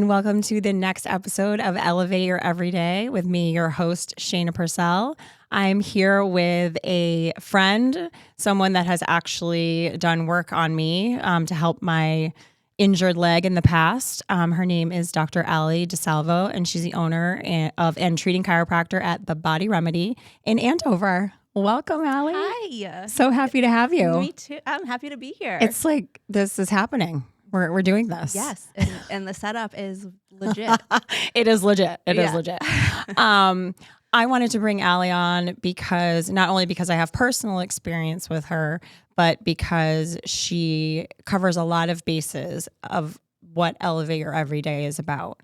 welcome to the next episode of Elevate Your Everyday with me, your host, Shayna Purcell. I'm here with a friend, someone that has actually done work on me to help my injured leg in the past. Her name is Dr. Allie Di Salvo, and she's the owner and treating chiropractor at the Body Remedy in Andover. Welcome, Allie. Hi. So happy to have you. Me too. I'm happy to be here. It's like this is happening. We're doing this. Yes, and the setup is legit. It is legit. It is legit. I wanted to bring Allie on because not only because I have personal experience with her, but because she covers a lot of bases of what Elevate Your Everyday is about.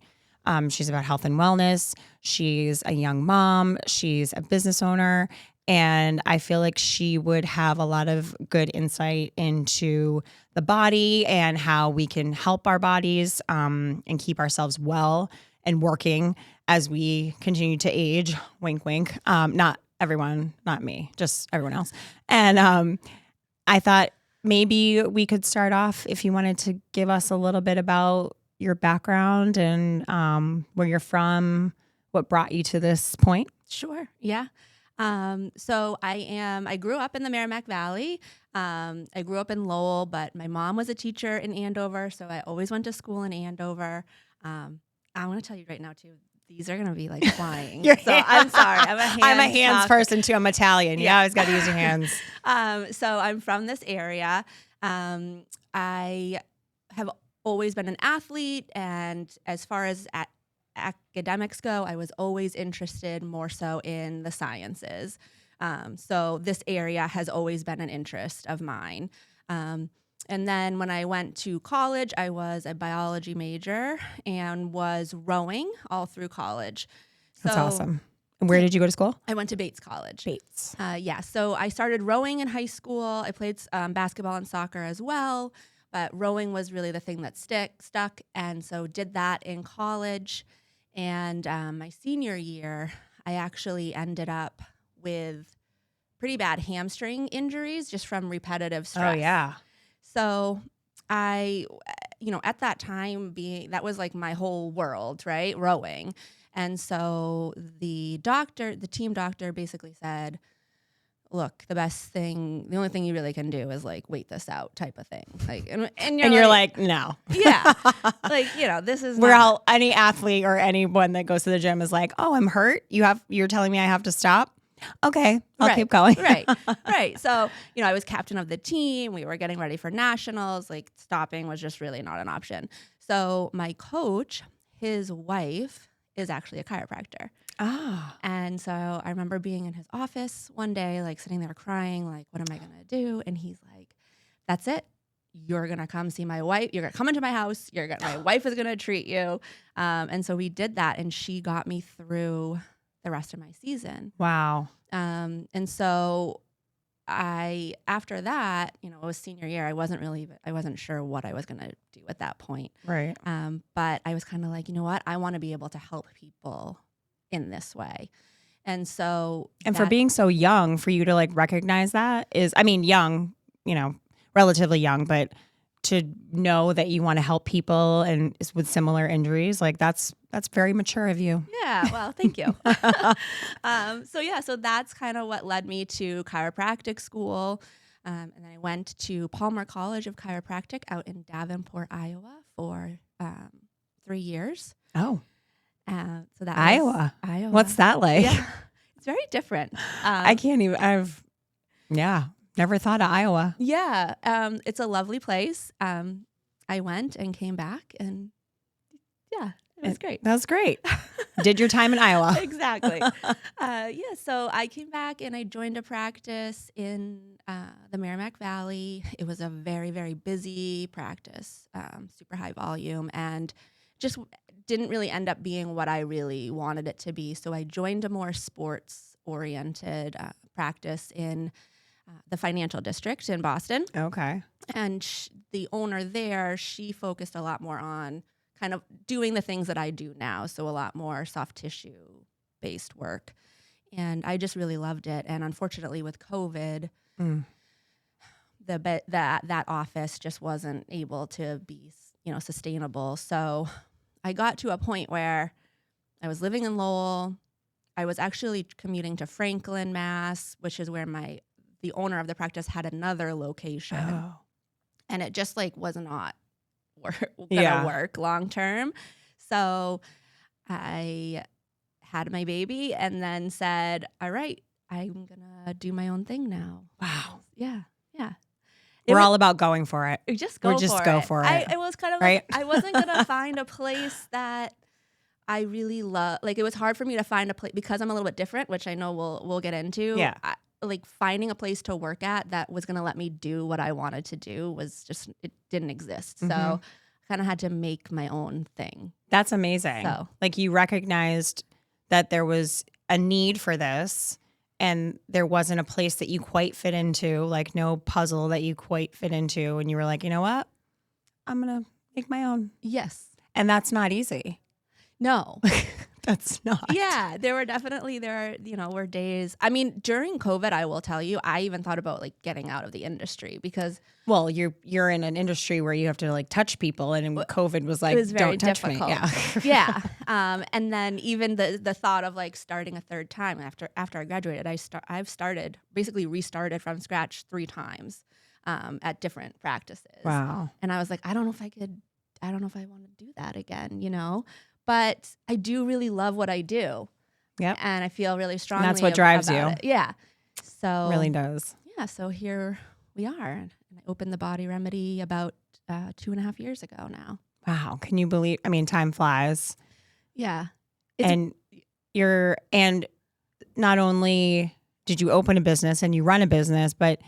She's about health and wellness. She's a young mom. She's a business owner. And I feel like she would have a lot of good insight into the body and how we can help our bodies and keep ourselves well and working as we continue to age. Wink, wink. Not everyone, not me, just everyone else. And I thought maybe we could start off if you wanted to give us a little bit about your background and where you're from, what brought you to this point. Sure. Yeah. So I grew up in the Merrimack Valley. I grew up in Lowell, but my mom was a teacher in Andover. So I always went to school in Andover. I want to tell you right now too, these are going to be like flying. I'm sorry. I'm a hands person too. I'm Italian. Yeah. You always got to use your hands. So I'm from this area. I have always been an athlete. And as far as academics go, I was always interested more so in the sciences. So this area has always been an interest of mine. And then when I went to college, I was a biology major and was rowing all through college. That's awesome. And where did you go to school? I went to Bates College. Bates. Yeah. So I started rowing in high school. I played basketball and soccer as well. But rowing was really the thing that stuck. And so did that in college. And my senior year, I actually ended up with pretty bad hamstring injuries just from repetitive stress. Oh, yeah. So I, at that time that was like my whole world, right? Rowing. And so the team doctor basically said, look, the only thing you really can do is like wait this out type of thing. Like, and you're like, no. Yeah. Like, this is any athlete or anyone that goes to the gym is like, oh, I'm hurt. You're telling me I have to stop. Okay. I'll keep going. Right. So, I was captain of the team. We were getting ready for nationals. Like stopping was just really not an option. So my coach, his wife is actually a chiropractor. Ah. And so I remember being in his office one day, like sitting there crying, like, what am I going to do? And he's like, that's it. You're going to come see my wife. You're going to come into my house. My wife is going to treat you. And so we did that. And she got me through the rest of my season. Wow. And so after that, it was senior year. I wasn't sure what I was going to do at that point. Right. But I was kind of like, you know what? I want to be able to help people in this way. And so for being so young, for you to like recognize that is, young, relatively young, but to know that you want to help people and with similar injuries, like that's very mature of you. Yeah. Well, thank you. So that's kind of what led me to chiropractic school. And then I went to Palmer College of Chiropractic out in Davenport, Iowa for 3 years. Oh. So that Iowa. Iowa. What's that like? Yeah, it's very different. I can't even. Never thought of Iowa. Yeah, it's a lovely place. I went and came back, and yeah, it was great. That was great. Did your time in Iowa? Exactly. So I came back and I joined a practice in the Merrimack Valley. It was a very, very busy practice, super high volume, and just didn't really end up being what I really wanted it to be. So I joined a more sports-oriented practice in the financial district in Boston. Okay. And the owner there, she focused a lot more on kind of doing the things that I do now. So a lot more soft tissue-based work. And I just really loved it. And unfortunately with COVID, that office just wasn't able to be, sustainable. So I got to a point where I was living in Lowell. I was actually commuting to Franklin, Mass, which is where the owner of the practice had another location. Oh. And it just like was not gonna work long term. So I had my baby and then said, all right, I'm gonna do my own thing now. Wow. Yeah. We're all about going for it. Just go for it. It was kind of right? like I wasn't gonna find a place that I really love. Like it was hard for me to find a place because I'm a little bit different, which I know we'll get into. Yeah. Like finding a place to work at that was gonna let me do what I wanted to do was just, it didn't exist. So I kind of had to make my own thing. That's amazing. So like you recognized that there was a need for this and there wasn't a place that you quite fit into, like no puzzle that you quite fit into. And you were like, you know what? I'm going to make my own. Yes. And that's not easy. No. That's not. Yeah, were days. I mean, during COVID, I will tell you, I even thought about like getting out of the industry because well, you're in an industry where you have to like touch people, and COVID was like, it was very don't touch difficult. me. Yeah. And then even the thought of like starting a third time after I graduated, I've basically restarted from scratch 3 times at different practices. Wow. And I was like, I don't know if I want to do that again, But I do really love what I do. Yep. And I feel really strongly. And that's what drives you. It. Yeah. So it really does. Yeah. So here we are. And I opened the Body Remedy about 2.5 years ago now. Wow. Can you believe? I mean, time flies. Yeah. And not only did you open a business and you run a business, but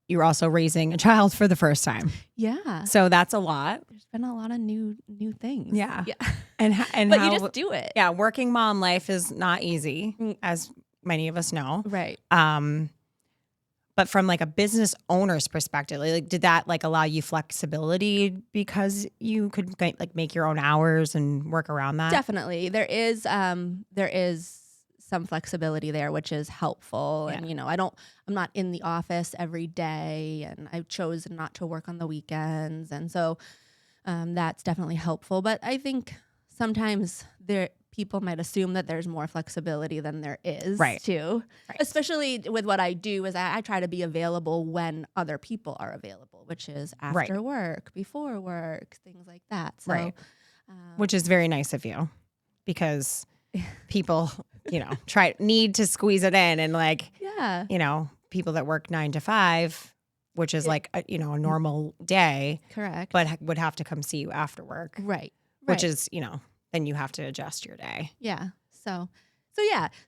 you're also raising a child for the first time. Yeah. So that's a lot. There's been a lot of new things. Yeah. Yeah. And but how, you just do it. Yeah. Working mom life is not easy, as many of us know. Right. But from like a business owner's perspective, like did that like allow you flexibility because you could like make your own hours and work around that? Definitely. There is some flexibility there, which is helpful. Yeah. And, I'm not in the office every day, and I've chosen not to work on the weekends. And so that's definitely helpful. But I think sometimes people might assume that there's more flexibility than there is, too. Right. Especially with what I do is I try to be available when other people are available, which is after work, before work, things like that. So, which is very nice of you because people, need to squeeze it in, and like, people that work 9 to 5, which is like, a normal day. Correct. But would have to come see you after work. Right. Which is, then you have to adjust your day. Yeah. So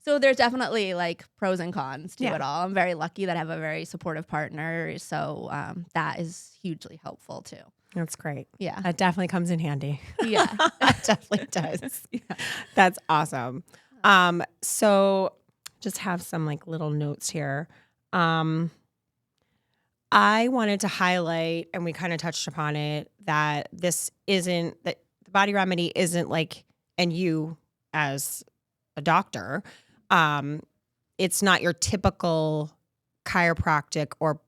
there's definitely like pros and cons to it all. I'm very lucky that I have a very supportive partner. So that is hugely helpful too. That's great. Yeah. That definitely comes in handy. Yeah. It definitely does. Yeah. That's awesome. So just have some like little notes here. I wanted to highlight, and we kind of touched upon it, that that the Body Remedy isn't like, and you as a doctor, it's not your typical chiropractic or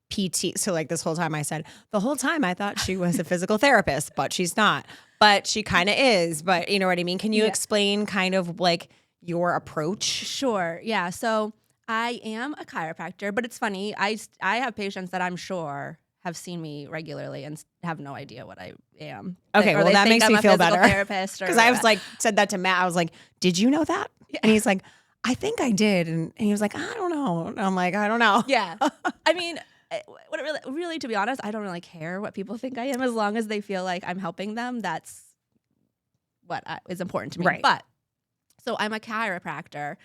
PT. So like the whole time I thought she was a physical therapist, but she's not. But she kind of is. But you know what I mean? Can you explain kind of like your approach? Sure. Yeah. So I am a chiropractor, but it's funny. I have patients that I'm sure have seen me regularly and have no idea what I am. Okay, well that makes me feel better. Because I was like, said that to Matt. I was like, "Did you know that?" Yeah. And he's like, "I think I did." And he was like, "I don't know." And I'm like, "I don't know." Yeah. I mean, really, to be honest, I don't really care what people think I am, as long as they feel like I'm helping them. That's what is important to me. Right. But so I'm a chiropractor.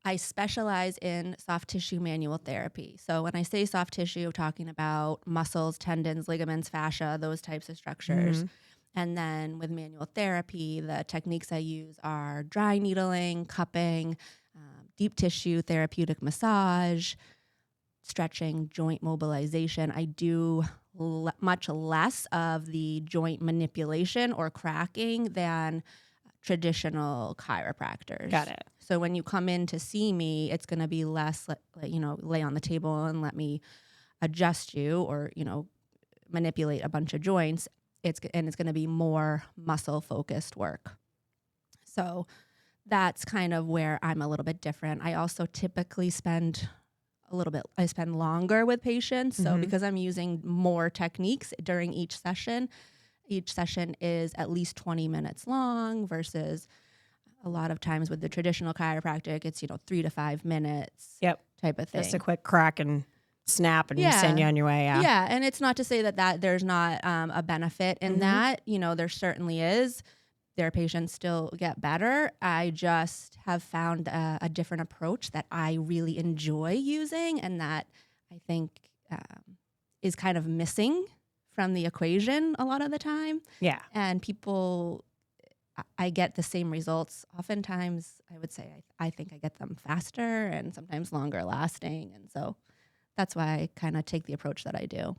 I specialize in soft tissue manual therapy. So when I say soft tissue, I'm talking about muscles, tendons, ligaments, fascia, those types of structures. Mm-hmm. And then with manual therapy, the techniques I use are dry needling, cupping, deep tissue therapeutic massage, stretching, joint mobilization. I do much less of the joint manipulation or cracking than traditional chiropractors. Got it. So when you come in to see me, it's going to be less, lay on the table and let me adjust you or, manipulate a bunch of joints. it's going to be more muscle focused work. So that's kind of where I'm a little bit different. I also typically spend longer with patients. So because I'm using more techniques during each session is at least 20 minutes long versus a lot of times with the traditional chiropractic, it's, 3 to 5 minutes type of thing. Just a quick crack and snap and send you on your way. Yeah. And it's not to say that there's not a benefit in that, there certainly is. Their patients still get better. I just have found a different approach that I really enjoy using and that I think is kind of missing from the equation a lot of the time. Yeah. And I get the same results. Oftentimes, I would say I think I get them faster and sometimes longer lasting. And so that's why I kind of take the approach that I do.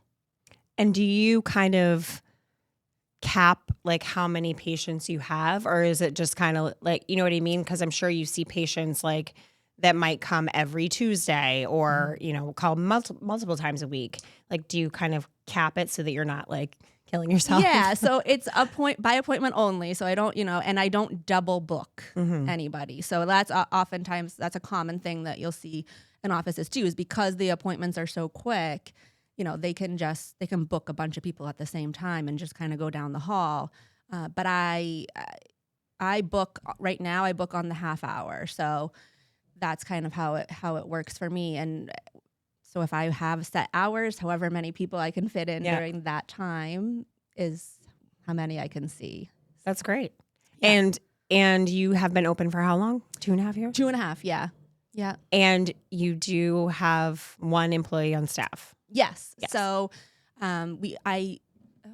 And do you kind of cap like how many patients you have, or is it just kind of like, you know what I mean? Because I'm sure you see patients like that might come every Tuesday or, call multiple times a week. Like, do you kind of cap it so that you're not like killing yourself? Yeah. So it's by appointment only. So I don't, and I don't double book anybody. So that's oftentimes that's a common thing that you'll see in offices too, is because the appointments are so quick, they can book a bunch of people at the same time and just kind of go down the hall. But I book right now, I book on the half hour. So that's kind of how it works for me. And so if I have set hours, however many people I can fit in during that time is how many I can see. That's great. Yeah. And you have been open for how long? 2.5 years? 2.5, yeah. Yeah. And you do have one employee on staff. Yes. So it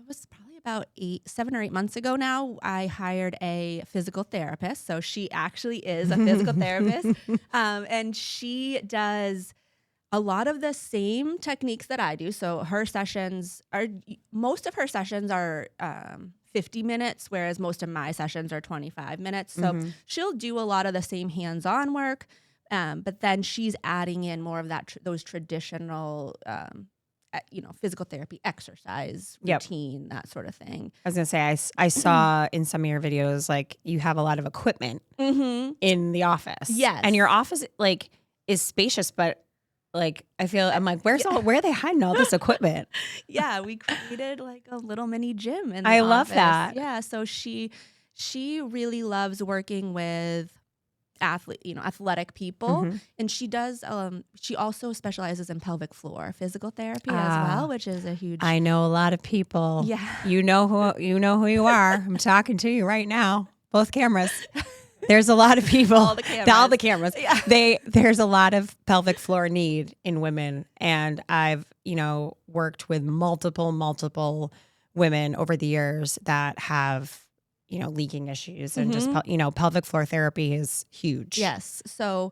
was probably about 7 or 8 months ago now, I hired a physical therapist. So she actually is a physical therapist. And she does a lot of the same techniques that I do. So most of her sessions are 50 minutes, whereas most of my sessions are 25 minutes. So she'll do a lot of the same hands-on work. But then she's adding in more of those traditional, physical therapy, exercise, routine, that sort of thing. I was going to say, I saw in some of your videos, like you have a lot of equipment in the office. Yes. And your office like is spacious, but like, I'm like, where are they hiding all this equipment? Yeah. We created like a little mini gym in the I office. love that. Yeah. So she really loves working with athletic people. And she does, she also specializes in pelvic floor physical therapy as well, which is a huge. I know a lot of people. Yeah. You know who you are. I'm talking to you right now. Both cameras. There's a lot of people. All the cameras. Yeah. There's a lot of pelvic floor need in women. And I've, worked with multiple women over the years that have leaking issues and just, pelvic floor therapy is huge. Yes. So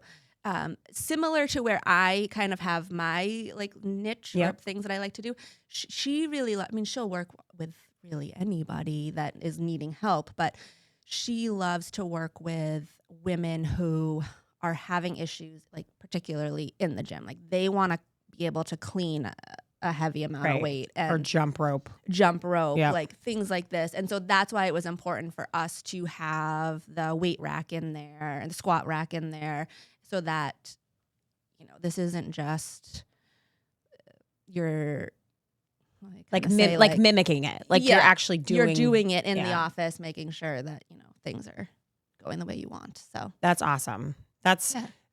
similar to where I kind of have my like niche or things that I like to do, she really, she'll work with really anybody that is needing help, but she loves to work with women who are having issues, like particularly in the gym. Like they want to be able to clean a heavy amount of weight or jump rope, like things like this. And so that's why it was important for us to have the weight rack in there and the squat rack in there so that, this isn't just you're mimicking it. Like you're actually doing it in the office, making sure that, things are going the way you want. So that's awesome.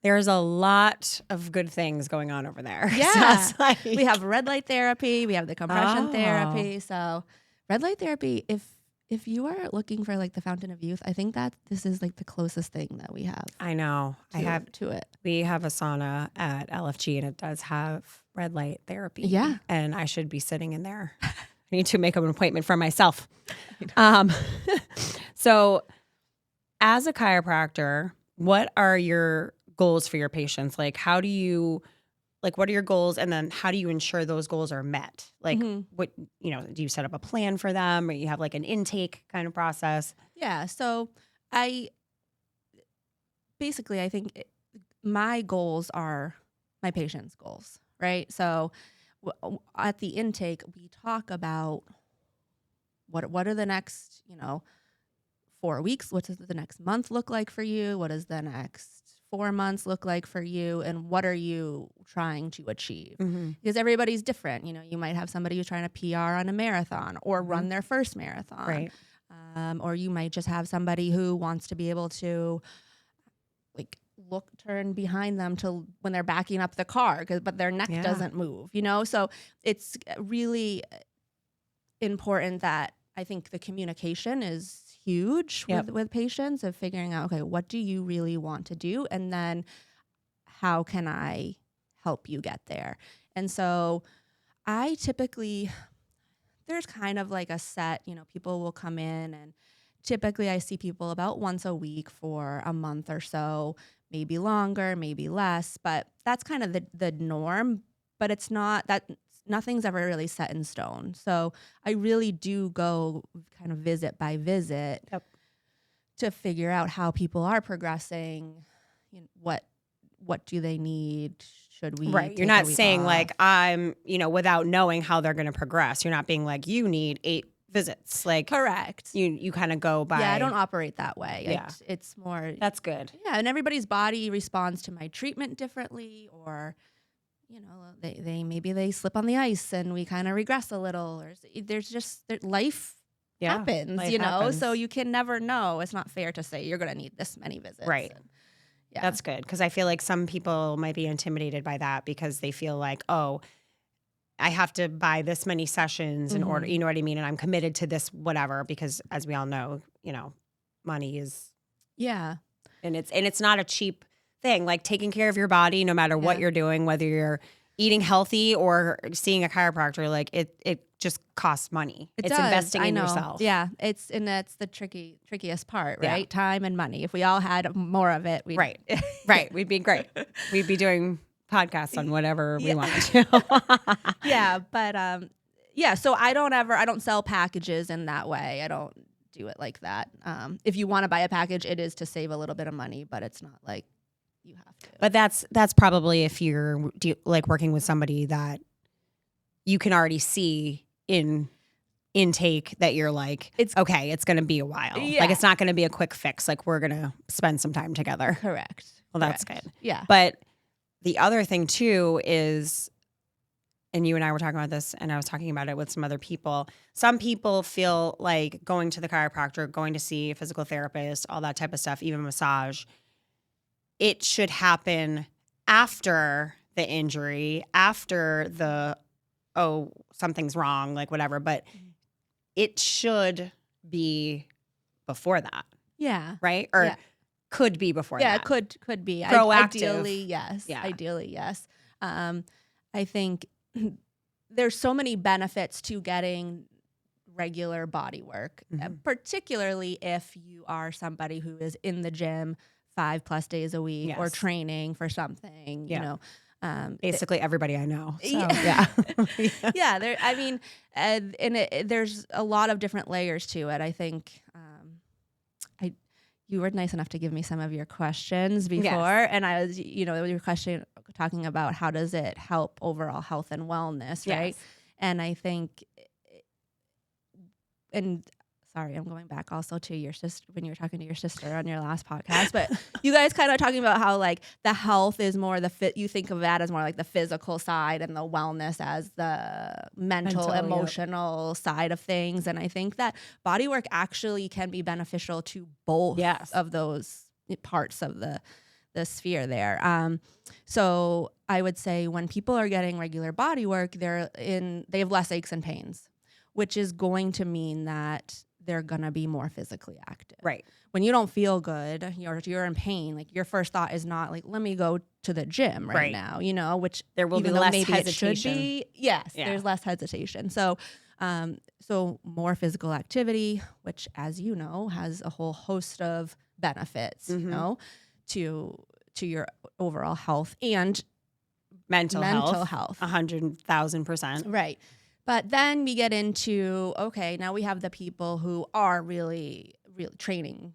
There's a lot of good things going on over there. Yeah. So we have red light therapy. We have the compression therapy. So red light therapy, if you are looking for like the fountain of youth, I think that this is like the closest thing that we have. I know. To it. We have a sauna at LFG and it does have red light therapy. Yeah. And I should be sitting in there. I need to make an appointment for myself. So as a chiropractor, what are your goals for your patients? Like, what are your goals? And then how do you ensure those goals are met? Like what, do you set up a plan for them or you have like an intake kind of process? Yeah. So I think my goals are my patient's goals, right? So at the intake, we talk about what are the next, 4 weeks? What does the next month look like for you? What does the next 4 months look like for you? And what are you trying to achieve? Because everybody's different. You might have somebody who's trying to PR on a marathon or run their first marathon. Right. Or you might just have somebody who wants to be able to turn behind them to when they're backing up the car, but their neck doesn't move, So it's really important that I think the communication is huge with patients, of figuring out, okay, what do you really want to do? And then how can I help you get there? And so I typically, there's kind of like a set, people will come in, and typically I see people about once a week for a month or so, maybe longer, maybe less, but that's kind of the norm. But it's not that, nothing's ever really set in stone. So I really do go kind of visit by visit to figure out how people are progressing. What do they need? Should we? Right. You're not saying like, I'm, without knowing how they're going to progress. You're not being like, you need 8 visits. Like, correct. You kind of go by. Yeah, I don't operate that way. Yeah. It's more. That's good. Yeah. And everybody's body responds to my treatment differently, or, maybe they slip on the ice and we kind of regress a little, or there's just life happens, life happens. So you can never know. It's not fair to say you're going to need this many visits. Right. Yeah. That's good, because I feel like some people might be intimidated by that, because they feel like, oh, I have to buy this many sessions in order, you know what I mean? And I'm committed to this whatever, because as we all know, money is. Yeah. And it's not a cheap thing. Like, taking care of your body, no matter what you're doing, whether you're eating healthy or seeing a chiropractor, like it just costs money. It's investing in yourself. Yeah. That's the trickiest part, right? Yeah. Time and money. If we all had more of it, we'd right. We'd be great. We'd be doing podcasts on whatever we wanted to. Yeah. But, so I don't sell packages in that way. I don't do it like that. If you want to buy a package, it is to save a little bit of money, but it's not like you have to. But that's probably if you're like working with somebody that you can already see in intake that you're like, it's going to be a while. Yeah. Like, it's not going to be a quick fix. Like, we're going to spend some time together. Correct. Well, that's good. Yeah. But the other thing too is, and you and I were talking about this, and I was talking about it with some other people. Some people feel like going to the chiropractor, going to see a physical therapist, all that type of stuff, even massage, it should happen after the injury, after the, oh, something's wrong, like whatever. But it should be before that. Yeah. Right? Or could be before that. Yeah, it could be. Proactive. Ideally, yes. Yeah. Ideally, yes. I think there's so many benefits to getting regular body work, particularly if you are somebody who is in the gym 5+ days a week or training for something, basically everybody I know. So, there's a lot of different layers to it. I think you were nice enough to give me some of your questions before, and I was, your question talking about how does it help overall health and wellness, right? And I think, sorry, I'm going back also to your sister, when you were talking to your sister on your last podcast, but you guys kind of talking about how like the health is more you think of that as more like the physical side, and the wellness as the mental emotional side of things. And I think that body work actually can be beneficial to both of those parts of the sphere there. So I would say when people are getting regular body work, they have less aches and pains, which is going to mean that they're going to be more physically active. Right. When you don't feel good, you're in pain, like your first thought is not like, let me go to the gym right now, which there will be less hesitation. It should be. Yes, there's less hesitation. So more physical activity, which, as you know, has a whole host of benefits, to your overall health and mental health. 100,000%. Right. But then we get into, okay, now we have the people who are really training,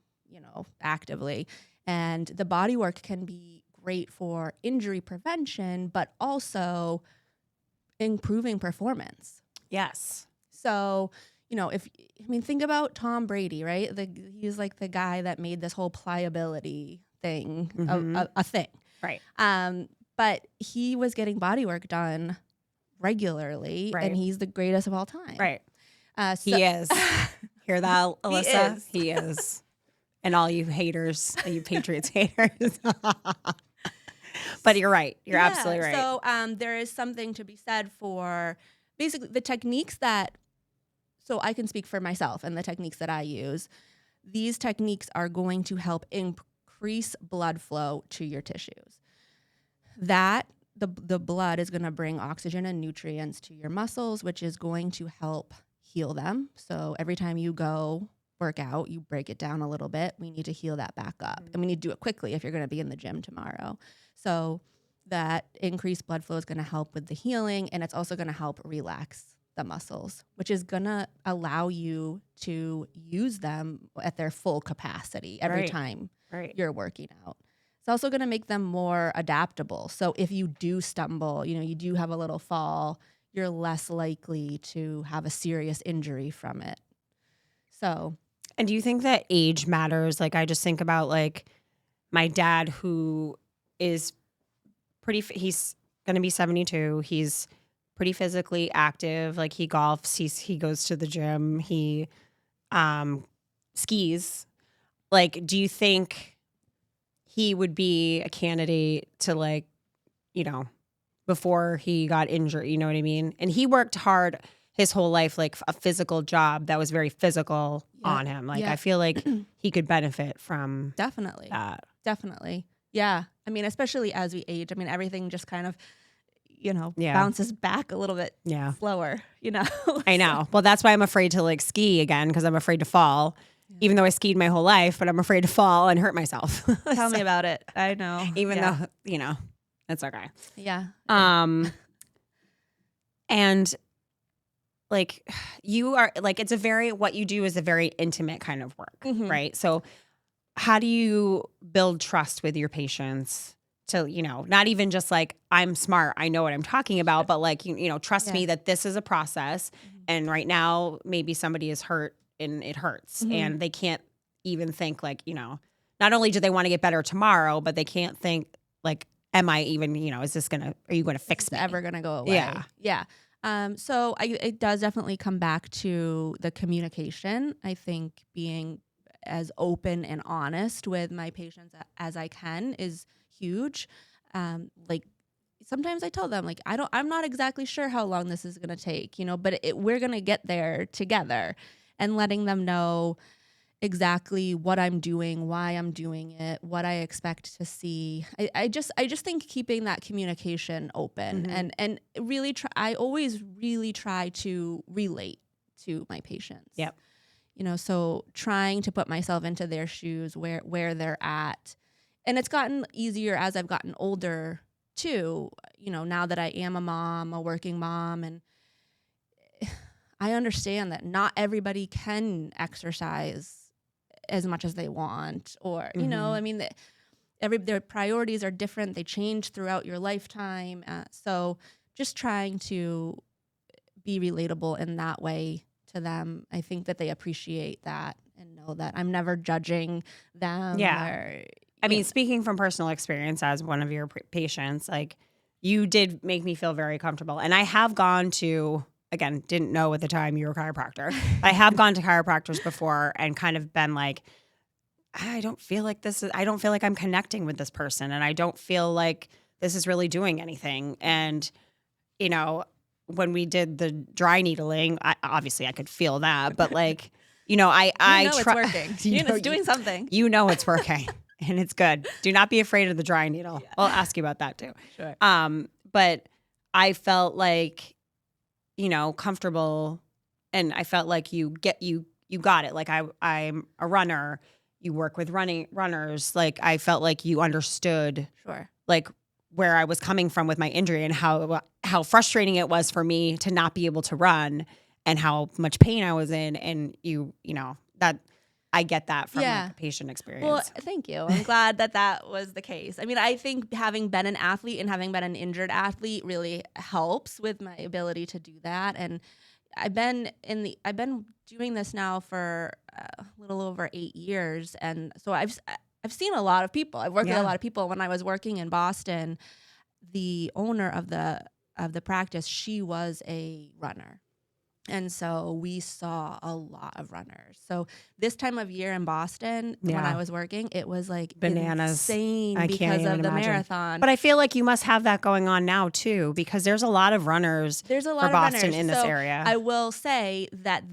actively. And the body work can be great for injury prevention, but also improving performance. Yes. So, think about Tom Brady, right? He's like the guy that made this whole pliability thing a thing. Right. But he was getting body work done regularly, Right. and he's the greatest of all time. Right. He is. Hear that, Alyssa? He is. And all you haters, you Patriots haters. But you're right. You're absolutely right. So there is something to be said for basically the techniques so I can speak for myself and the techniques that I use. These techniques are going to help increase blood flow to your tissues. The blood is going to bring oxygen and nutrients to your muscles, which is going to help heal them. So every time you go work out, you break it down a little bit. We need to heal that back up. And we need to do it quickly if you're going to be in the gym tomorrow. So that increased blood flow is going to help with the healing, and it's also going to help relax the muscles, which is going to allow you to use them at their full capacity every time you're working out. It's also going to make them more adaptable. So if you do stumble, you do have a little fall, you're less likely to have a serious injury from it. So, and do you think that age matters? Like, I just think about like my dad, who is he's going to be 72. He's pretty physically active. Like, he golfs, he goes to the gym, he skis. Like, do you think he would be a candidate to, like, before he got injured, you know what I mean? And he worked hard his whole life, like a physical job that was very physical on him. Like, I feel like he could benefit from definitely that. Definitely. Yeah. I mean, especially as we age, everything just kind of, bounces back a little bit slower, I know. Well, that's why I'm afraid to like ski again, because I'm afraid to fall, even though I skied my whole life, but I'm afraid to fall and hurt myself. Tell me about it. I know. Even though, it's okay. Yeah. And like, you are like, what you do is a very intimate kind of work, right? So how do you build trust with your patients to, not even just like, I'm smart, I know what I'm talking about, but like, trust me that this is a process. And right now, maybe somebody is hurt and it hurts and they can't even think like, not only do they want to get better tomorrow, but they can't think like, am I even, are you going to fix me? Ever going to go away? Yeah. Yeah. So it does definitely come back to the communication. I think being as open and honest with my patients as I can is huge. Like, sometimes I tell them, like, I'm not exactly sure how long this is going to take, but we're going to get there together, and letting them know exactly what I'm doing, why I'm doing it, what I expect to see. I just think keeping that communication open and really I always really try to relate to my patients. Yep. So trying to put myself into their shoes, where they're at. And it's gotten easier as I've gotten older too, now that I am a working mom, and I understand that not everybody can exercise as much as they want, or, their priorities are different. They change throughout your lifetime. So just trying to be relatable in that way to them. I think that they appreciate that and know that I'm never judging them. Yeah. I mean, speaking from personal experience as one of your patients, like, you did make me feel very comfortable. And I have gone to, again, didn't know at the time you were a chiropractor. I have gone to chiropractors before and kind of been like, I don't feel like I'm connecting with this person, and I don't feel like this is really doing anything. And, when we did the dry needling, obviously I could feel that, but like, it's working. It's doing something. It's working. And it's good. Do not be afraid of the dry needle. Yeah. I'll ask you about that too. Sure. But I felt like, comfortable, and I felt like you got it. Like, I'm a runner. You work with runners. Like, I felt like you understood, like, where I was coming from with my injury and how frustrating it was for me to not be able to run and how much pain I was in. And that I get that from like a patient experience. Well, thank you. I'm glad that was the case. I mean, I think having been an athlete and having been an injured athlete really helps with my ability to do that. And I've been doing this now for a little over 8 years, and so I've seen a lot of people. I've worked with a lot of people. When I was working in Boston, the owner of the practice, she was a runner. And so we saw a lot of runners. So this time of year in Boston, when I was working, it was like bananas, insane I because of the imagine. marathon. But I feel like you must have that going on now too, because there's a lot of runners. There's a lot for of Boston runners in this area. I will say that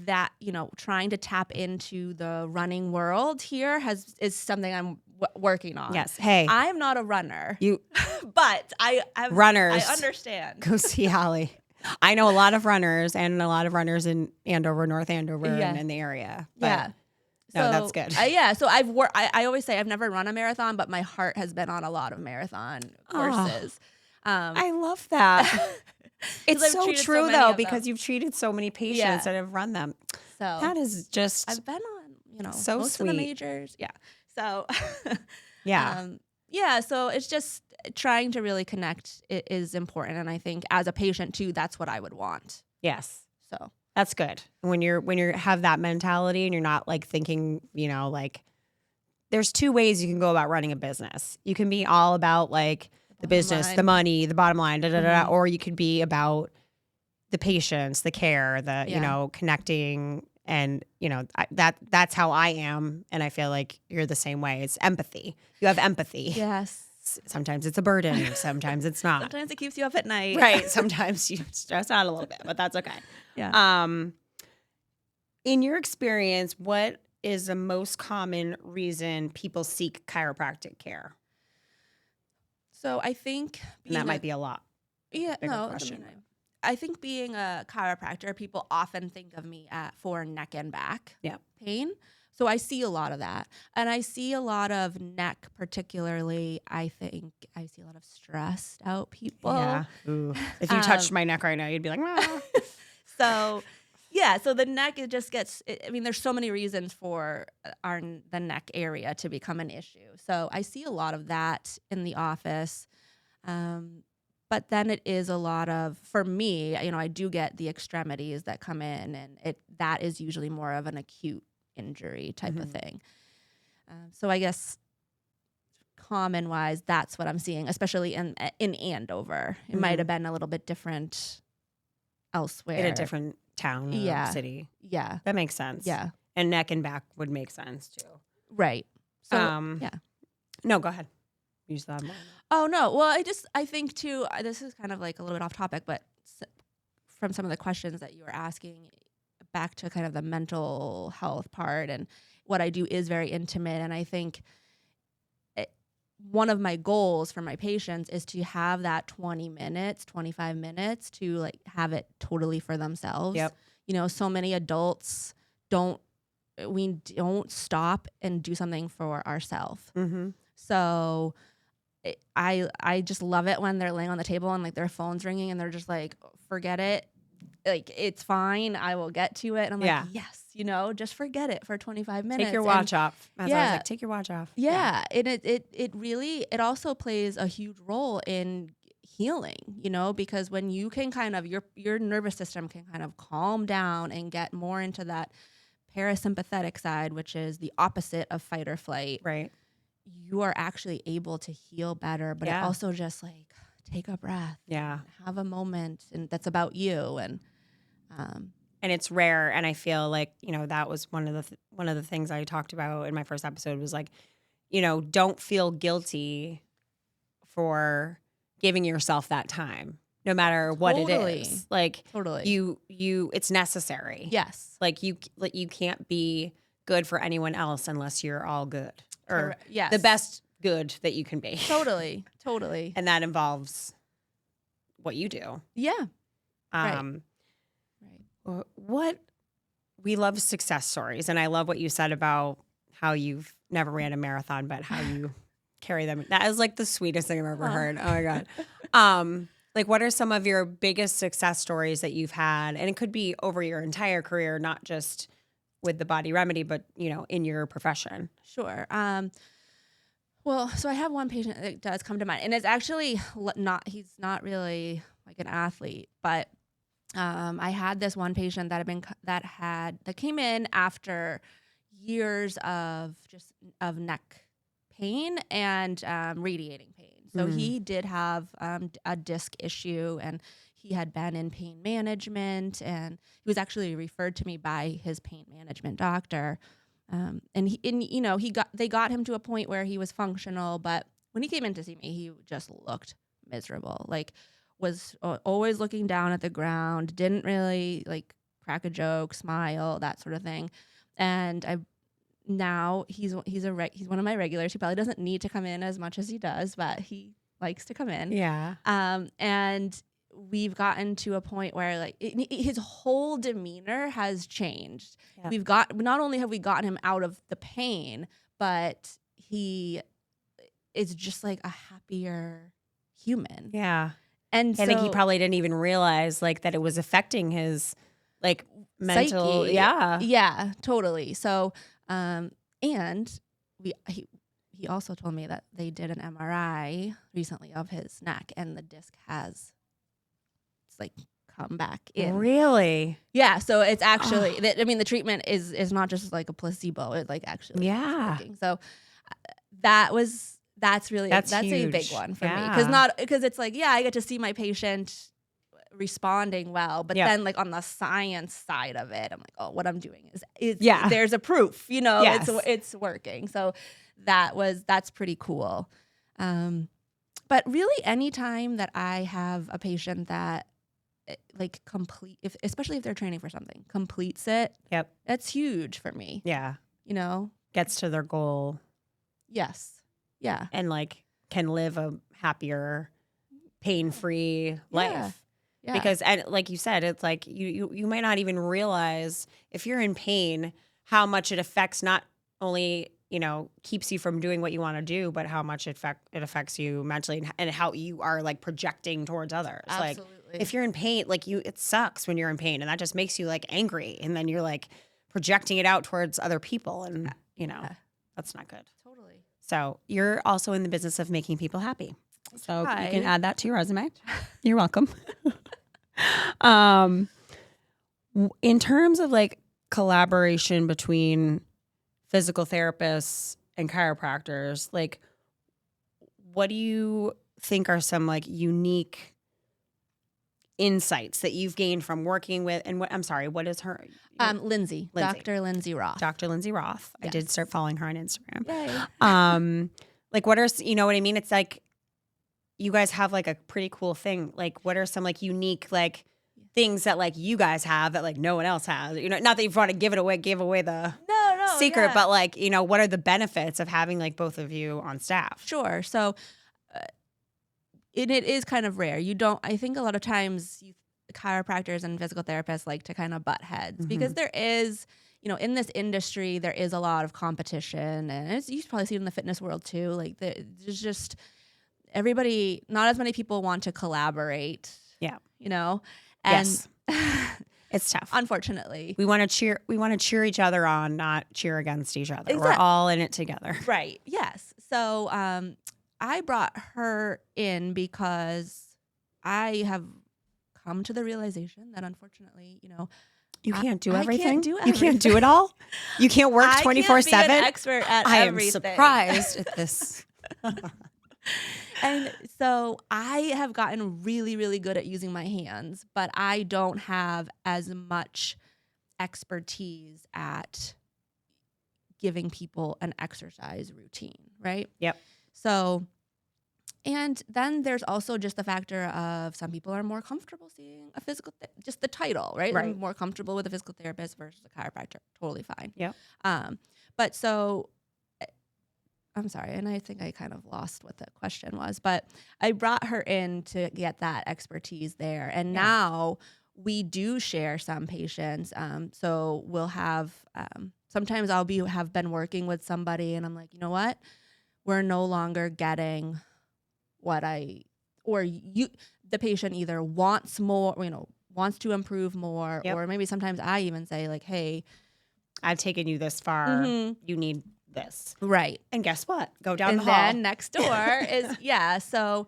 trying to tap into the running world here is something I'm working on. Yes. Hey, I'm not a runner. But runners. I understand. Go see Allie. I know a lot of runners and a lot of runners in Andover, North Andover, and in the area. But no, that's good. So I always say I've never run a marathon, but my heart has been on a lot of marathon courses. I love that. It's so true though, because you've treated so many patients that have run them. So that is just. I've been on, so most sweet. of the majors. Yeah. So. Yeah. So it's just trying to really connect is important, and I think as a patient too, that's what I would want. Yes. So that's good when you have that mentality and you're not like thinking, like there's two ways you can go about running a business. You can be all about like the business, the money, the bottom line, or you could be about the patients, the care, the connecting. And, that's how I am. And I feel like you're the same way. It's empathy. You have empathy. Yes. Sometimes it's a burden. Sometimes it's not. Sometimes it keeps you up at night. Right. Sometimes you stress out a little bit, but that's okay. Yeah. In your experience, what is the most common reason people seek chiropractic care? So I think that might be a lot. Yeah. Question. I think being a chiropractor, people often think of me for neck and back pain. So I see a lot of that. And I see a lot of neck, particularly. I think I see a lot of stressed out people. Yeah. Ooh. If you touched my neck right now, you'd be like, ah. So the neck, it just gets, there's so many reasons for the neck area to become an issue. So I see a lot of that in the office. But then it is a lot of, for me, I do get the extremities that come in, and that is usually more of an acute injury type of thing. So I guess common wise, that's what I'm seeing, especially in Andover. It might have been a little bit different elsewhere. In a different town or city. Yeah. That makes sense. Yeah. And neck and back would make sense too. Right. So, No, go ahead. Use that more. Oh, no. Well, I think too, this is kind of like a little bit off topic, but from some of the questions that you were asking, back to kind of the mental health part, and what I do is very intimate. And I think one of my goals for my patients is to have that 20 minutes, 25 minutes to like have it totally for themselves. Yep. So many adults don't stop and do something for ourselves. Mm-hmm. So I just love it when they're laying on the table and like their phone's ringing and they're just like, forget it. Like, it's fine. I will get to it. And I'm like, yes, just forget it for 25 minutes. Take your watch off. I was like, take your watch off. Yeah. And it really, it also plays a huge role in healing, because when you can kind of, your nervous system can kind of calm down and get more into that parasympathetic side, which is the opposite of fight or flight. Right. You are actually able to heal better, but it also just like take a breath. Yeah. Have a moment and that's about you. And it's rare. And I feel like, that was one of the things I talked about in my first episode was like, don't feel guilty for giving yourself that time, no matter what it is. Like you, it's necessary. Yes. Like you can't be good for anyone else unless you're all good. Or yes. the best good that you can be. Totally. And that involves what you do. Yeah. Right. What we love success stories, and I love what you said about how you've never ran a marathon, but how you carry them. That is like the sweetest thing I've ever heard. Oh my God. Like, what are some of your biggest success stories that you've had? And it could be over your entire career, not just with the Body Remedy, but, in your profession. Sure. Well, so I have one patient that does come to mind, and it's actually he's not really like an athlete, but I had this one patient that came in after years of neck pain and radiating pain. So he did have a disc issue, and he had been in pain management, and he was actually referred to me by his pain management doctor. They got him to a point where he was functional, but when he came in to see me, he just looked miserable. Like, was always looking down at the ground, didn't really like crack a joke, smile, that sort of thing. And now he's one of my regulars. He probably doesn't need to come in as much as he does, but he likes to come in. Yeah. And we've gotten to a point where like his whole demeanor has changed. Yep. Not only have we gotten him out of the pain, but he is just like a happier human. Yeah. And I think he probably didn't even realize like that it was affecting his like mental. Psyche. Yeah, totally. So, and he also told me that they did an MRI recently of his neck, and the disc has like come back in. Really? Yeah. So it's actually, the treatment is not just like a placebo. It like actually is working. So that's a big one for me. Because it's like, I get to see my patient responding well, but then like on the science side of it, I'm like, oh, what I'm doing is there's a proof, it's working. So that's pretty cool. But really anytime that I have a patient that like especially if they're training for something, completes it. Yep. That's huge for me. Yeah. Gets to their goal. Yes. Yeah. And like can live a happier, pain-free life. Yeah. Because, and like you said, it's like you might not even realize if you're in pain, how much it affects not only, keeps you from doing what you want to do, but how much it affects you mentally and how you are like projecting towards others. Absolutely. Like if you're in pain, like it sucks when you're in pain, and that just makes you like angry. And then you're like projecting it out towards other people. And, that's not good. Totally. So you're also in the business of making people happy. So you can add that to your resume. You're welcome. In terms of like collaboration between physical therapists and chiropractors, like what do you think are some like unique insights that you've gained from working with, and what is her? Lindsay. Dr. Lindsay Roth. Dr. Lindsay Roth. Yes. I did start following her on Instagram. Yay. Like what are, you know what I mean? It's like you guys have like a pretty cool thing. Like what are some like unique like things that like you guys have that like no one else has? Not that you want to give away the secret, but like, what are the benefits of having like both of you on staff? Sure. So it is kind of rare. I think a lot of times chiropractors and physical therapists like to kind of butt heads because there is, in this industry, there is a lot of competition, and you probably see it in the fitness world too. Like there's just everybody, not as many people want to collaborate. Yeah. And yes. It's tough. Unfortunately. We want to cheer each other on, not cheer against each other. Exactly. We're all in it together. Right. Yes. So I brought her in because I have come to the realization that unfortunately, you can't do everything. I can't do everything. You can't do it all. You can't work 24/7. I can't be an expert at everything. I am surprised at this. And so I have gotten really, really good at using my hands, but I don't have as much expertise at giving people an exercise routine, right? Yep. So, and then there's also just the factor of some people are more comfortable seeing a physical, just the title, right? Right. I'm more comfortable with a physical therapist versus a chiropractor. Totally fine. Yep. But so, I'm sorry, and I think I kind of lost what the question was, but I brought her in to get that expertise there. And now we do share some patients. So we'll have, sometimes have been working with somebody and I'm like, you know what? We're no longer getting the patient either wants more, wants to improve more, or maybe sometimes I even say like, hey, I've taken you this far. You need this. Right. And guess what? Go down the hall. And then next door is, so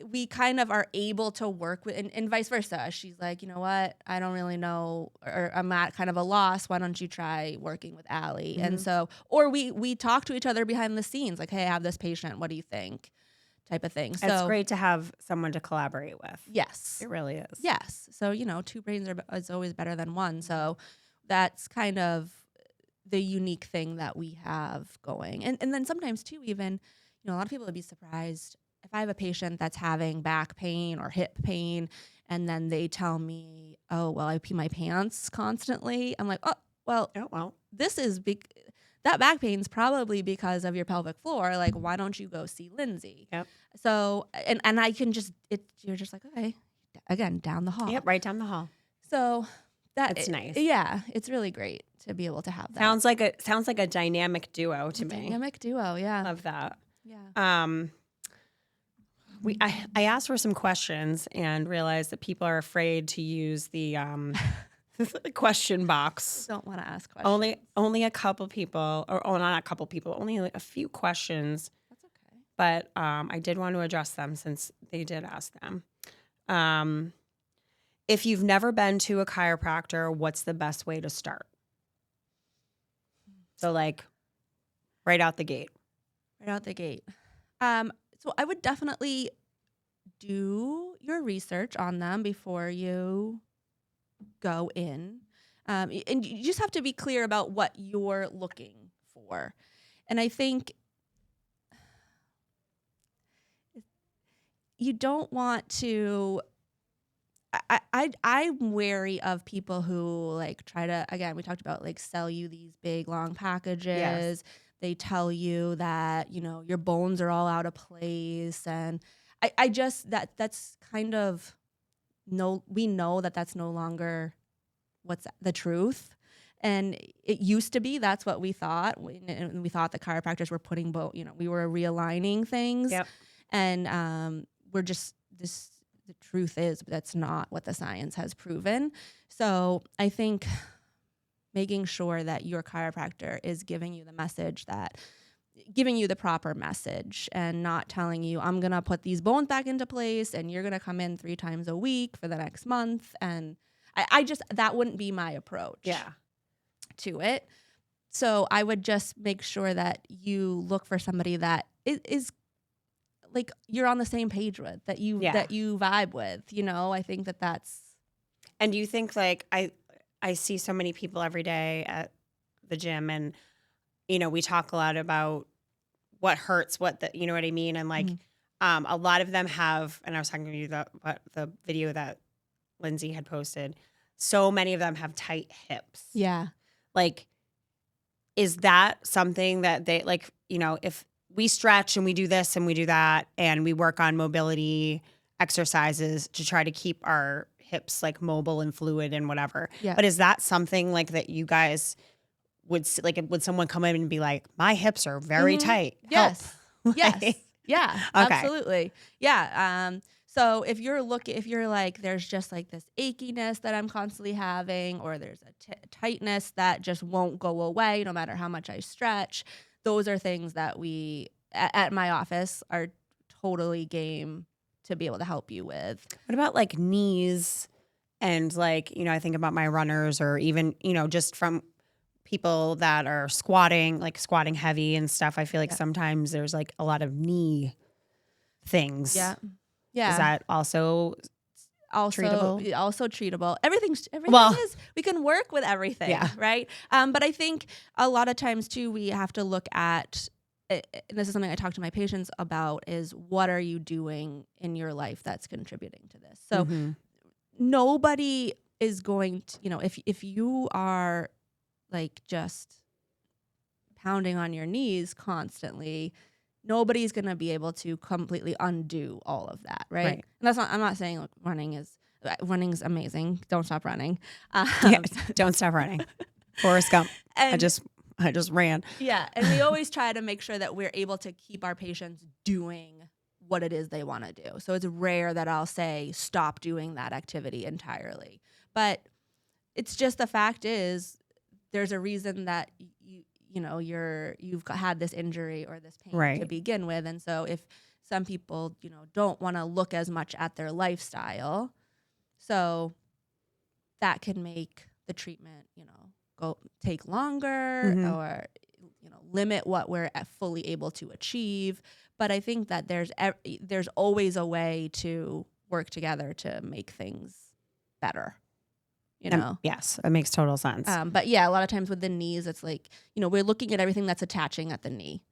we kind of are able to work with, and vice versa. She's like, you know what? I don't really know, or I'm at kind of a loss. Why don't you try working with Allie? Mm-hmm. And so, or we talk to each other behind the scenes, like, hey, I have this patient. What do you think? Type of thing. So it's great to have someone to collaborate with. Yes, it really is. Yes. So, two brains is always better than one. So that's kind of the unique thing that we have going. And then sometimes too, even, a lot of people would be surprised if I have a patient that's having back pain or hip pain, and then they tell me, oh, well, I pee my pants constantly. I'm like, oh, well, this is that back pain's probably because of your pelvic floor. Like, why don't you go see Lindsay? Yep. So, and I can you're just like, okay, again, down the hall. Yep, right down the hall. So that's nice. Yeah, it's really great to be able to have that. Sounds like a dynamic duo to me. Dynamic duo, yeah. Love that. Yeah. I asked for some questions and realized that people are afraid to use the question box. Don't want to ask questions. Only a couple people, or not a couple people, only a few questions. That's okay. But I did want to address them since they did ask them. If you've never been to a chiropractor, what's the best way to start? So right out the gate. Right out the gate. So I would definitely do your research on them before you go in. And you just have to be clear about what you're looking for. And I think you don't want to, I'm wary of people who try to, again, we talked about sell you these big long packages. Yes. They tell you that, your bones are all out of place. And I just, that's kind of, we know that that's no longer what's the truth. And it used to be, that's what we thought. And we thought the chiropractors were putting we were realigning things. Yep. And we're just, the truth is that's not what the science has proven. So I think making sure that your chiropractor is giving you the proper message and not telling you, I'm going to put these bones back into place and you're going to come in 3 times a week for the next month. And that wouldn't be my approach to it. So I would just make sure that you look for somebody that is you're on the same page with, that you vibe with, I think that's. And do you think I see so many people every day at the gym, and we talk a lot about what hurts, you know what I mean, and a lot of them have. And I was talking to you about the video that Lindsay had posted. So many of them have tight hips. Yeah. Is that something that they if we stretch and we do this and we do that and we work on mobility exercises to try to keep our hips mobile and fluid and whatever. Yeah. But is that something that you guys would would someone come in and be like, my hips are very tight? Yes. Yes. Yeah. Okay. Absolutely. Yeah. So if you're there's just this achiness that I'm constantly having, or there's a tightness that just won't go away no matter how much I stretch, those are things that we at my office are totally game to be able to help you with. What about knees and I think about my runners, or even, just from people that are squatting heavy and stuff. I feel sometimes there's a lot of knee things. Yeah. Yeah. Is that also treatable? Also treatable. Everything is, we can work with everything, right? But I think a lot of times too, we have to look at, and this is something I talk to my patients about, is what are you doing in your life that's contributing to this? So nobody is going to, if you are just pounding on your knees constantly, nobody's going to be able to completely undo all of that, right? And I'm not saying running is amazing. Don't stop running. Don't stop running. Forrest Gump. I just ran. Yeah. And we always try to make sure that we're able to keep our patients doing what it is they want to do. So it's rare that I'll say, stop doing that activity entirely. But it's just, the fact is, there's a reason that you've had this injury or this pain to begin with. And so if some people, don't want to look as much at their lifestyle. So that can make the treatment, take longer or, limit what we're fully able to achieve. But I think that there's always a way to work together to make things better. Yes, it makes total sense. But yeah, a lot of times with the knees, it's like, we're looking at everything that's attaching at the knee.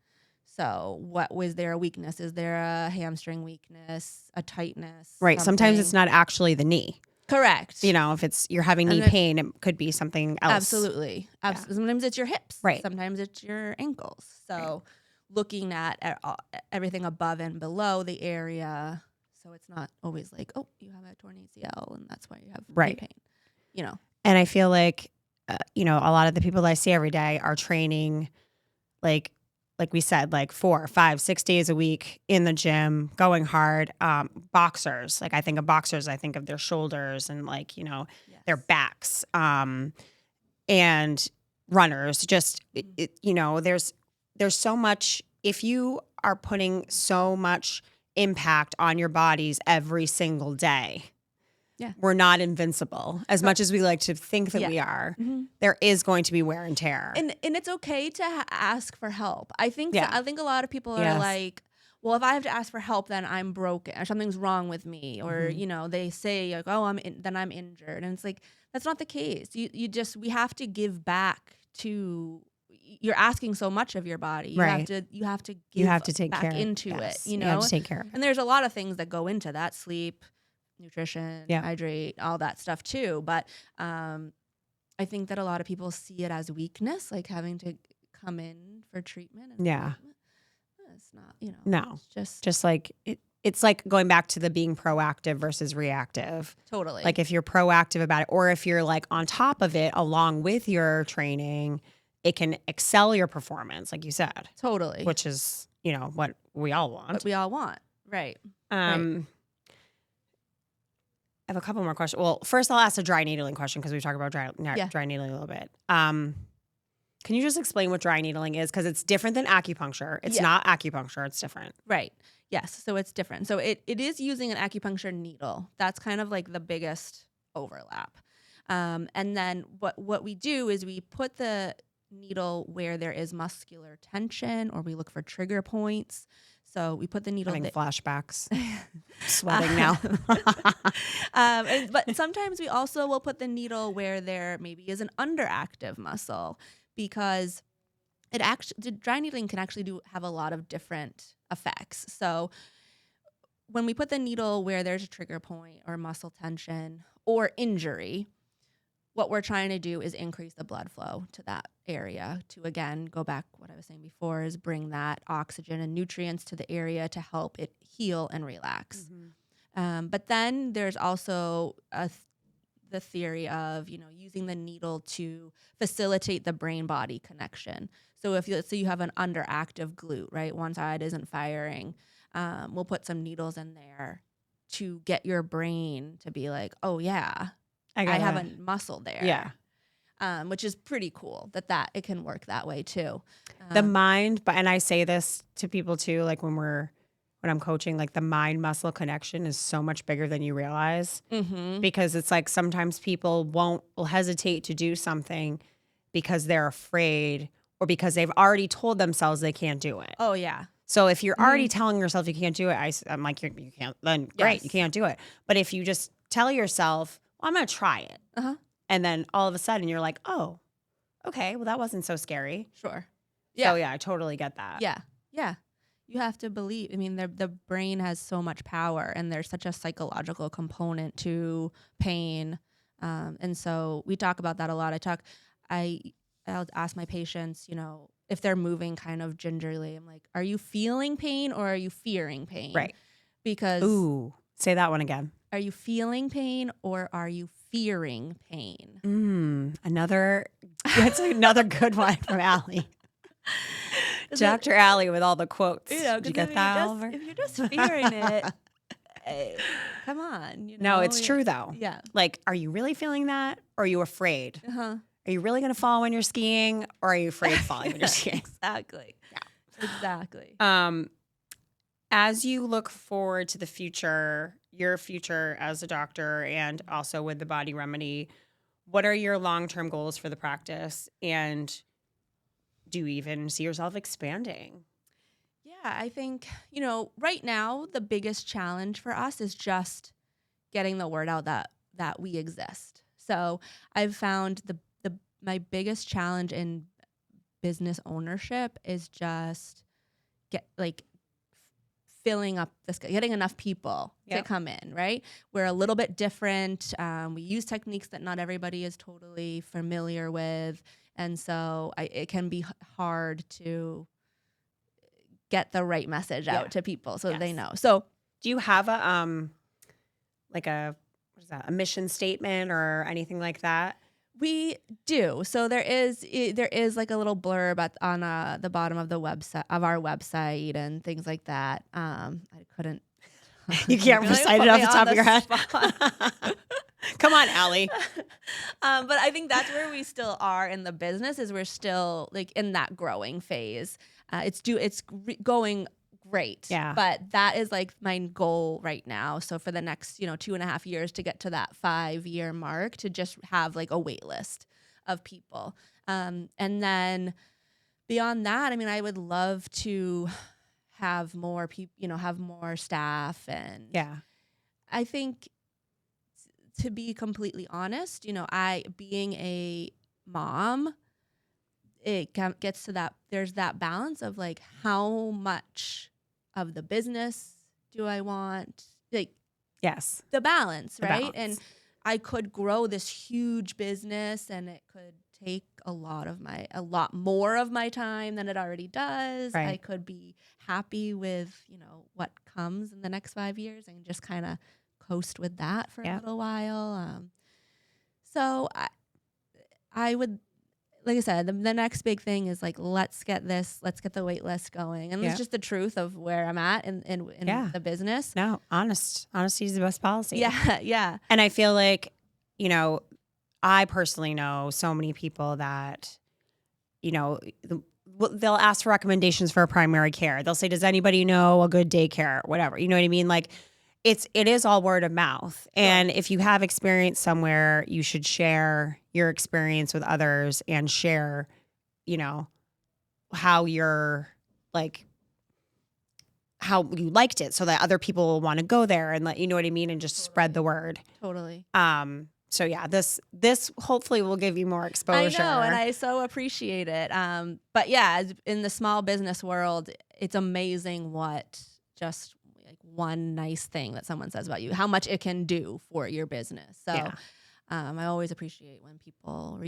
So what was there a weakness? Is there a hamstring weakness, a tightness? Right. Something? Sometimes it's not actually the knee. Correct. If you're having knee pain, it could be something else. Absolutely. Yeah. Sometimes it's your hips. Right. Sometimes it's your ankles. So looking at everything above and below the area. So it's not always like, oh, you have a torn ACL and that's why you have knee pain. And I feel like, a lot of the people that I see every day are training like we said, like 4, 5, 6 days a week in the gym, going hard. Boxers, like I think of boxers, I think of their shoulders and their backs. And runners, just there's so much. If you are putting so much impact on your bodies every single day, we're not invincible. As much as we like to think that we are, there is going to be wear and tear. And it's okay to ask for help. I think I think a lot of people are like, well, if I have to ask for help, then I'm broken or something's wrong with me. Or, they say like, oh, then I'm injured. And it's like, that's not the case. We have to give back to, you're asking so much of your body. You have to take back into it, You have to take care of it. And there's a lot of things that go into that: sleep, nutrition, hydrate, all that stuff too. But I think that a lot of people see it as weakness, like having to come in for treatment. And it's not, No, it's just like it's like going back to the being proactive versus reactive. Totally. Like if you're proactive about it, or if you're like on top of it along with your training, it can excel your performance, like you said. Totally. Which is, what we all want. What we all want. Right. I have a couple more questions. Well, first I'll ask a dry needling question because we talked about dry needling a little bit. Can you just explain what dry needling is? Because it's different than acupuncture. It's not acupuncture. It's different. Right. Yes. So it's different. So it is using an acupuncture needle. That's kind of like the biggest overlap. And then what we do is we put the needle where there is muscular tension, or we look for trigger points. So we put the needle. Having flashbacks. Sweating now. But sometimes we also will put the needle where there maybe is an underactive muscle, because the dry needling can actually have a lot of different effects. So when we put the needle where there's a trigger point or muscle tension or injury, what we're trying to do is increase the blood flow to that area to, again, go back what I was saying before, is bring that oxygen and nutrients to the area to help it heal and relax. But then there's also the theory of, using the needle to facilitate the brain-body connection. So if you have an underactive glute, right, one side isn't firing, we'll put some needles in there to get your brain to be like, oh yeah, I have a muscle there. Yeah. Which is pretty cool that it can work that way too. The mind, and I say this to people too, like when I'm coaching, like the mind muscle connection is so much bigger than you realize, because it's like sometimes people will hesitate to do something because they're afraid or because they've already told themselves they can't do it. Oh yeah. So if you're already telling yourself you can't do it, I'm like, you can't, then great, you can't do it. But if you just tell yourself, well, I'm going to try it. And then all of a sudden you're like, oh, okay, well, that wasn't so scary. Sure. Yeah. So yeah, I totally get that. Yeah. Yeah. You have to believe. I mean, the brain has so much power, and there's such a psychological component to pain. And so we talk about that a lot. I'll ask my patients, if they're moving kind of gingerly, I'm like, are you feeling pain or are you fearing pain? Right. Because say that one again. Are you feeling pain or are you fearing pain? That's another good one from Allie. Dr. Allie with all the quotes. Did you get that, Oliver? If you're just fearing it, come on. No, it's true though. Yeah. Like, are you really feeling that, or are you afraid? Are you really going to fall when you're skiing, or are you afraid of falling when you're skiing? Exactly. Yeah. Exactly. As you look forward to the future, your future as a doctor and also with the Body Remedy, what are your long-term goals for the practice? And do you even see yourself expanding? Yeah, I think, right now the biggest challenge for us is just getting the word out that we exist. So I've found the my biggest challenge in business ownership is just filling up getting enough people to come in, right? We're a little bit different. We use techniques that not everybody is totally familiar with. And so it can be hard to get the right message out to people so they know. So do you have a a mission statement or anything like that? We do. So there is like a little blurb on the bottom of the website of our website and things like that. I couldn't. You can't recite it off the top of your head. Come on, Allie. But I think that's where we still are in the business. Is we're still like in that growing phase. It's going great. Yeah. But that is like my goal right now. So for the next, 2.5 years to get to that 5-year mark, to just have like a wait list of people. And then beyond that, I mean, I would love to have more people, have more staff. And I think, to be completely honest, being a mom, it gets to that, there's that balance of like, how much of the business do I want? Like, yes, the balance, right? Balance. And I could grow this huge business and it could take a lot more of my time than it already does. Right. I could be happy with, what comes in the next 5 years and just kind of coast with that for a little while. So I would, like I said, the next big thing is like, let's get the wait list going. And it's just the truth of where I'm at in the business. No, honesty is the best policy. Yeah. Yeah. And I feel like, I personally know so many people that, they'll ask for recommendations for a primary care. They'll say, does anybody know a good daycare, whatever, you know what I mean? Like, it is all word of mouth. And if you have experience somewhere, you should share your experience with others and share, how you're like, how you liked it so that other people will want to go there and you know what I mean? And just spread the word. Totally. So yeah, this hopefully will give you more exposure. I know, and I so appreciate it. But yeah, in the small business world, it's amazing what just like one nice thing that someone says about you, how much it can do for your business. So I always appreciate when people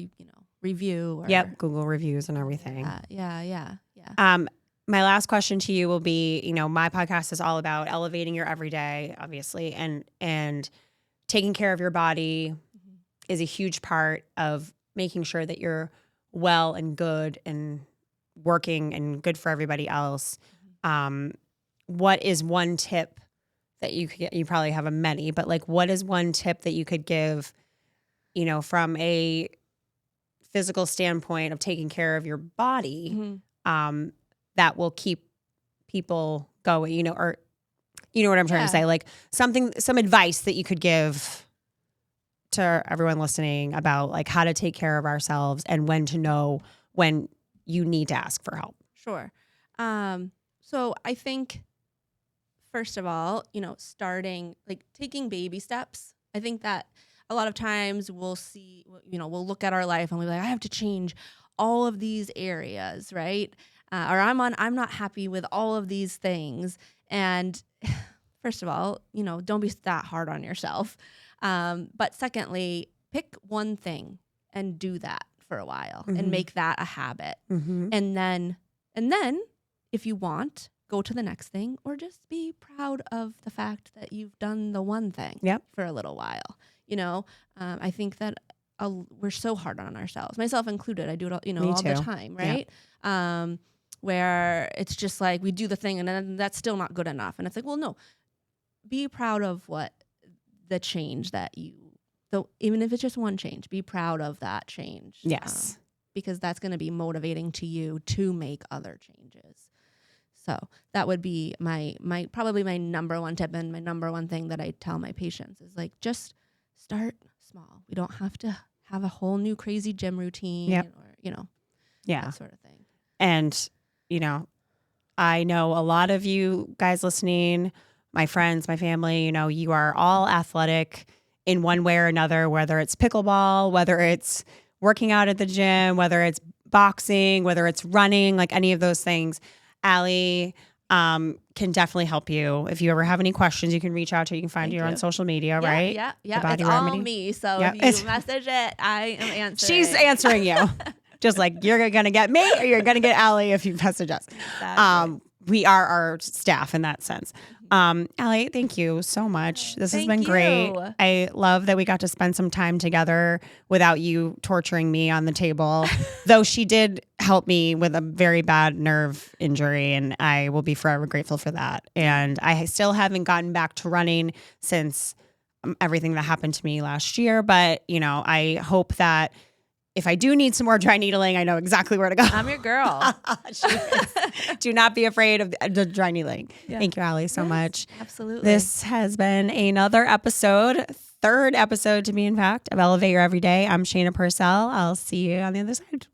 review. Google reviews and everything. Yeah. My last question to you will be, my podcast is all about elevating your everyday, obviously, and taking care of your body is a huge part of making sure that you're well and good and working and good for everybody else. What is one tip that you probably have many, but like, what is one tip that you could give, from a physical standpoint of taking care of your body, that will keep people going, or you know what I'm trying to say? Like some advice that you could give to everyone listening about like how to take care of ourselves and when to know when you need to ask for help. Sure. So I think, first of all, starting like taking baby steps. I think that a lot of times we'll see, we'll look at our life and we're like, I have to change all of these areas, right? Or I'm not happy with all of these things. And first of all, don't be that hard on yourself. But secondly, pick one thing and do that for a while and make that a habit. And then if you want, go to the next thing or just be proud of the fact that you've done the one thing for a little while. I think that we're so hard on ourselves, myself included. I do it all, all the time, right? Yep. Where it's just like we do the thing and then that's still not good enough. And it's like, well, no, be proud of what the change that even if it's just one change, be proud of that change. Yes. Because that's going to be motivating to you to make other changes. So that would be my probably my number one tip and my number one thing that I tell my patients is like, just start small. We don't have to have a whole new crazy gym routine or, that sort of thing. And, I know a lot of you guys listening, my friends, my family, you are all athletic in one way or another, whether it's pickleball, whether it's working out at the gym, whether it's boxing, whether it's running, like any of those things. Allie can definitely help you. If you ever have any questions, you can reach out to her. You can find her on social media, right? Yeah. Body It's Remedy. all me. So if you message it, I am answering. She's answering you. Just like you're going to get me or you're going to get Allie if you message us. Exactly. We are our staff in that sense. Allie, thank you so much. This has been great. I love that we got to spend some time together without you torturing me on the table, though she did help me with a very bad nerve injury, and I will be forever grateful for that. And I still haven't gotten back to running since everything that happened to me last year. But, I hope that if I do need some more dry needling, I know exactly where to go. I'm your girl. Do not be afraid of the dry needling. Yeah. Thank you, Allie, so much. Absolutely. This has been another episode, third episode to be in fact, of Elevate Your Everyday. I'm Shayna Purcell. I'll see you on the other side.